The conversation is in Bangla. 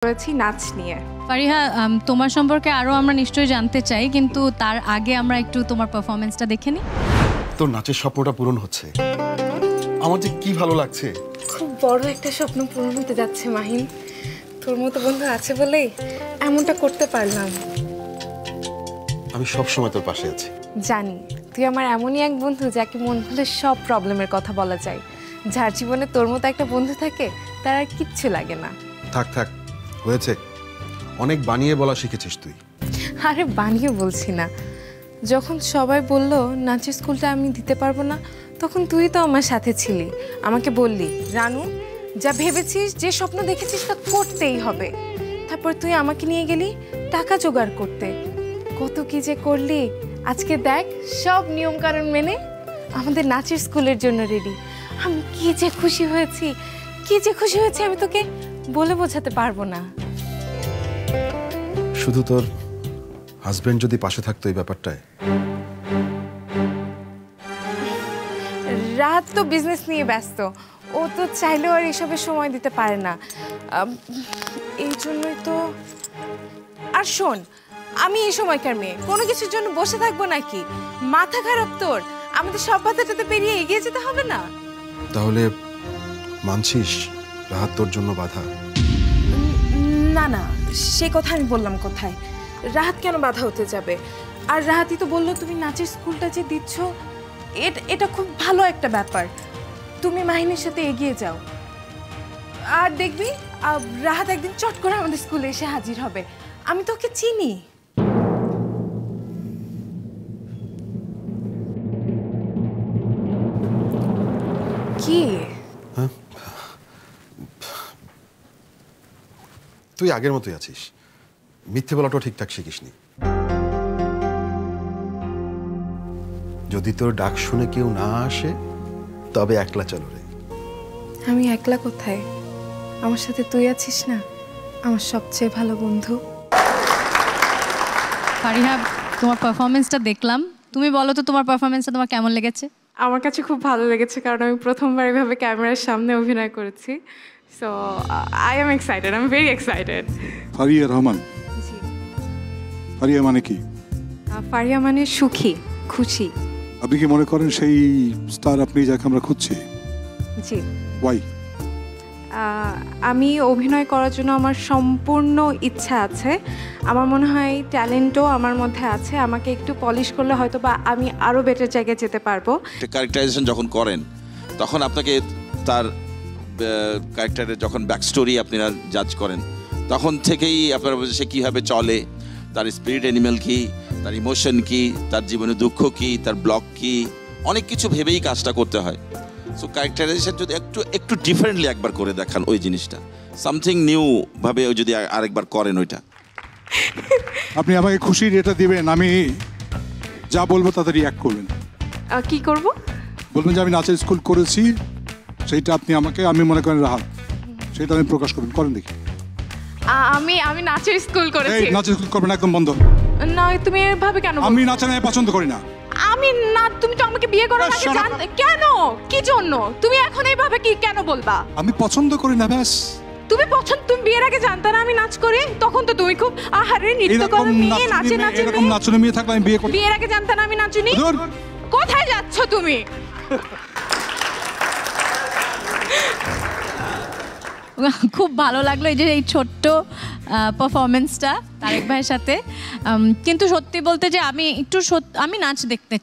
করেছি নাচ নিয়ে। ফারিহা, তোমার সম্পর্কে আরো আমরা নিশ্চয়ই জানতে চাই, কিন্তু তার আগে আমরা একটু তোমার পারফরমেন্সটা দেখে নিই। তোর নাচের স্বপ্নটা পূরণ হচ্ছে, আমার যে কি ভালো লাগছে। খুব বড় একটা স্বপ্ন পূরণ হতে যাচ্ছে মাহিন। তোর মতো বন্ধু আছে বলেই এমনটা করতে পারলাম। আমি সব সময় তোর পাশে আছি। জানি তুই আমার এমনই এক বন্ধু যাকে মন খুলে সব প্রবলেমের কথা বলা যায়। যার জীবনে তোর মতো একটা বন্ধু থাকে তার আর কিচ্ছু লাগে না। থাক থাক, হয়েছে, অনেক বানিয়ে বলা শিখেছিস তুই। আরে বানিয়ে বলছি না, যখন সবাই বলল নাচের স্কুলটা আমি দিতে পারবো না, তখন তুই তো আমার সাথে ছিলি। আমাকে বললি, রানু যা ভেবেছিস, যে স্বপ্ন দেখেছিস তা করতেই হবে। তারপর তুই আমাকে নিয়ে গেলি টাকা জোগাড় করতে। কত কি যে করলি, আজকে দেখ সব নিয়মকানুন মেনে আমাদের নাচের স্কুলের জন্য রেডি। আমি কি যে খুশি হয়েছি, কি যে খুশি হয়েছি, আমি তোকে বলে বোঝাতে পারবো না। শুধু তোর হাজবেন্ড যদি পাশে থাকতো এই ব্যাপারটায়। রাত তো বিজনেস নিয়ে ব্যস্ত, ও তো চাইলেও আর এসবের সময় দিতে পারে না। এই জন্যই তো। আর শোন, আমি এই সময়কার মেয়ে, কোনো কিছুর জন্য বসে থাকবো নাকি? মাথা খারাপ তোর? আমাদের সব বাধাটাতে পেরিয়ে এগিয়ে যেতে হবে না? তাহলে মানছিস রাহাত তোর জন্য বাধা? না না, সে কথা আমি বললাম কোথায়? রাহাত কেন বাধা হতে যাবে? আর রাহাতই তো বললো তুমি নাচের স্কুলটা যে দিচ্ছ, এটা খুব ভালো একটা ব্যাপার। তুমি মাহিনের সাথে এগিয়ে যাও, আর দেখবি রাহাত একদিন চট করে আমাদের স্কুলে এসে হাজির হবে। আমি তোকে চিনি। কি? তুই আগের মতোই আছিস, মিথ্যে বলাটাও ঠিকঠাক শিখিসনি। যদি তোর ডাক শুনে কেউ না আসে তবে একলা চলো রে। আমি একলা কোথায়? আমার সাথে তুই আছিস না, আমার সবচেয়ে ভালো বন্ধু। ফারিহা, তোমার পারফরমেন্সটা দেখলাম, তুমি বলো তো তোমার পারফরমেন্সটা তোমার কেমন লেগেছে? আমার কাছে খুব ভালো লেগেছে, কারণ আমি প্রথমবার এভাবে ক্যামেরার সামনে অভিনয় করেছি। So I am excited, I am very excited. Faria Rahman. জি। ফারিয়া মানে কি? ফারিয়া মানে সুখী, খুশি। আপনি কি মনে করেন সেই স্টার আপনি যাকে আমরা খুঁজছি? জি। ওয়াই? আমি অভিনয় করার জন্য আমার সম্পূর্ণ ইচ্ছা আছে। আমার মনে হয় ট্যালেন্টও আমার মধ্যে আছে। আমাকে একটু পলিশ করলে হয়তো বা আমি আরও বেটার জায়গায় যেতে পারবো। ক্যারেক্টারাইজেশন যখন করেন তখন আপনাকে তার ক্যারেক্টারের যখন ব্যাক স্টোরি আপনারা জাজ করেন, তখন থেকেই আপনারা বুঝে সে কীভাবে চলে, তার স্পিরিট অ্যানিমেল কী, তার ইমোশন কী, তার জীবনে দুঃখ কী, তার ব্লক কী, অনেক কিছু ভেবেই কাজটা করতে হয়। সো ক্যারেক্টারাইজেশন যদি একটু ডিফারেন্টলি একবার করে দেখান ওই জিনিসটা, সামথিং নিউ ভাবে যদি আরেকবার করেন ওইটা। আপনি আমাকে খুশির এটা দিবেন, আমি যা বলবো তাতে রিয়াক্ট করবেন। কি করব? বলবেন যে আমি নাচের স্কুল করেছি, সেইটা আপনি আমাকে, আমি মনে করেন রাহাত, সেটা আমি প্রকাশ করবেন। করেন দেখি। আমি নাচের স্কুল করেছি। এই নাচের স্কুল করবেন একদম বন্ধ। না, তুমি এভাবে কেন? আমি নাচা নাই পছন্দ করি না। আমি না, তুমি তো আমাকে বিয়ে করার আগে জানতে। কেন? কি জন্য? তুমি এখন এইভাবে কি কেন বলবা? আমি পছন্দ করি না, ব্যাস। তুমি বিয়ের আগে জানতে না আমি নাচ করি? তখন তো তুমি খুব আহারে নৃত্য করো, মেয়ে নাচে নাচে। এরকম নাচনে মেয়ে থাকলে আমি বিয়ে করি? বিয়ের আগে জানতে না আমি নাচুনি? কোথায় যাচ্ছ তুমি? খুব ভালো লাগলো এই যে এই ছোট্ট পারফরমেন্সটা তারেক ভাইয়ের সাথে। কিন্তু সত্যি বলতে যে আমি নাচ দেখতে